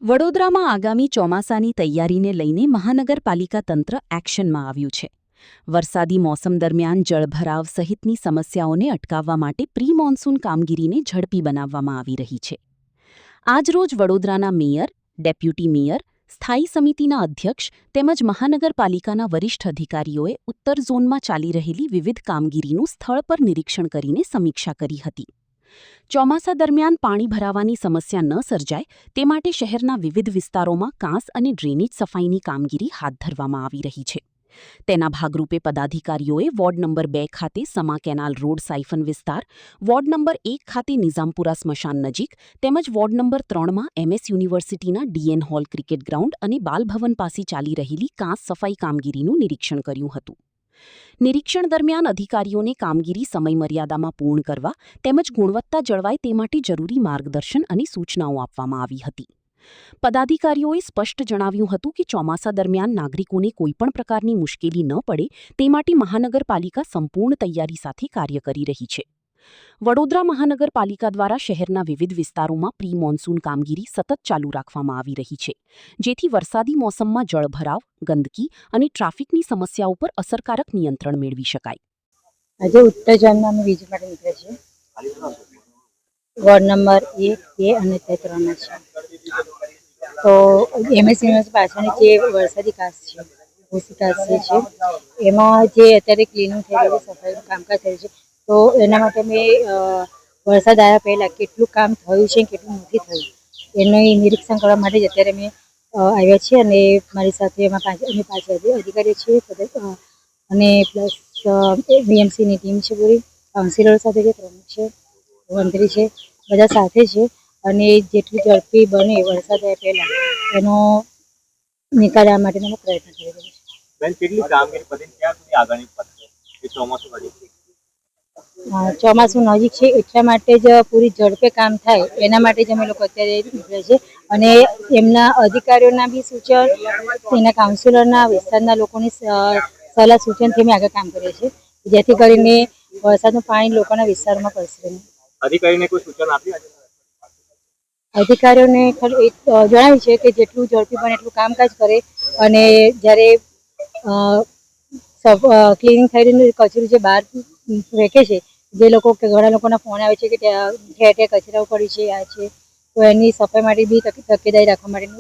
વડોદરામાં આગામી ચોમાસાની તૈયારીને લઈને મહાનગરપાલિકા તંત્ર એક્શનમાં આવ્યું છે. વરસાદી મોસમ દરમિયાન જળભરાવ સહિતની સમસ્યાઓને અટકાવવા માટે પ્રી મોન્સૂન કામગીરીને ઝડપી બનાવવામાં આવી રહી છે. આજરોજ વડોદરાના મેયર, ડેપ્યુટી મેયર, સ્થાયી સમિતિના અધ્યક્ષ તેમજ મહાનગરપાલિકાના વરિષ્ઠ અધિકારીઓએ ઉત્તર ઝોનમાં ચાલી રહેલી વિવિધ કામગીરીનું સ્થળ પર નિરીક્ષણ કરીને સમીક્ષા કરી હતી. ચોમાસા દરમિયાન પાણી ભરાવાની સમસ્યા ન સર્જાય તે માટે શહેરના વિવિધ વિસ્તારોમાં કાંસ અને ડ્રેનેજ સફાઈની કામગીરી હાથ ધરવામાં આવી રહી છે. તેના ભાગરૂપે પદાધિકારીઓએ વોર્ડ નંબર 2 ખાતે સમા કેનાલ રોડ સાયફન વિસ્તાર, વોર્ડ નંબર 1 ખાતે નિઝામપુરા સ્મશાન નજીક તેમજ વોર્ડ નંબર 3માં MS યુનિવર્સિટીના DN હોલ ક્રિકેટ ગ્રાઉન્ડ અને બાલભવન પાસે ચાલી રહેલી કાંસ સફાઈ કામગીરીનું નિરીક્ષણ કર્યું હતું. નિરીક્ષણ દરમિયાન અધિકારીઓને કામગીરી સમયમર્યાદામાં પૂર્ણ કરવા તેમજ ગુણવત્તા જળવાય તે માટે જરૂરી માર્ગદર્શન અને સૂચનાઓ આપવામાં આવી હતી. પદાધિકારીઓએ સ્પષ્ટ જણાવ્યું હતું કે ચોમાસા દરમિયાન નાગરિકોને કોઈપણ પ્રકારની મુશ્કેલી ન પડે તે માટે મહાનગરપાલિકા સંપૂર્ણ તૈયારી સાથે કાર્ય કરી રહી છે. વડોદરા મહાનગરપાલિકા દ્વારા શહેરના વિવિધ વિસ્તારોમાં પ્રી મોન્સૂન કામગીરી સતત ચાલુ રાખવામાં આવી રહી છે, જેથી વરસાદી મોસમમાં જળભરાવ, ગંદકી અને ટ્રાફિકની સમસ્યાઓ પર અસરકારક નિયંત્રણ મેળવી શકાય. આજે ઉત્તર ઝોનમાં અમે વિઝિટ માટે નીકળ્યા છીએ. વોર્ડ નંબર 1, 2 અને 3 છે. તો MS યુનિવર્સિટી પાછળની જે વરસાદી કાંસ છે, ઓછી કાંસ છે, એમાં જે અત્યારે ક્લીનિંગ થઈ રહ્યું છે, સફાઈનું કામકાજ થયું છે, તો એના માટે મેં વરસાદ આવ્યા પહેલાં કેટલું કામ થયું છે, કેટલું નથી થયું એનું નિરીક્ષણ કરવા માટે જ અત્યારે મેં આવ્યા છીએ. અને મારી સાથે અમે 5 અધિકારીઓ છીએ અને પ્લસ BMCની ટીમ છે, પૂરી કાઉન્સિલરો સાથે જે પ્રમુખ છે, મંત્રી છે, બધા સાથે છે. અને જેટલી ઝડપી બને વરસાદ આવ્યા પહેલાં એનો નિકાલ આવવા માટેનો પ્રયત્ન કરી રહ્યો છે. ચોમાસું નજીક છે એટલા માટે જ પૂરી ઝડપે કામ થાય એના માટે જ અમે લોકો અત્યારે નીકળ્યા છે. અને એમના અધિકારીઓના બી સૂચન, એના કાઉન્સિલરના, વિસ્તારના લોકોની સલાહ સૂચનથી અમે આગળ કામ કરીએ છીએ, જેથી કરીને વરસાદનું પાણી લોકોના વિસ્તારમાં પ્રસરે નહીં. અધિકારીને કોઈ સૂચન આપ્યું? અધિકારીઓને જણાવ્યું છે કે જેટલું ઝડપી બને એટલું કામકાજ કરે અને જ્યારે ક્લિનિંગ થઈ રહ્યું કચરું જે બહાર ફેંકે છે, જે લોકો કે ઘણા લોકોના ફોન આવે છે કે ઠેર ઠેર કચરાઓ પડી છે, આ છે, તો એની સફાઈ માટે બી તકેદારી રાખવા માટેનું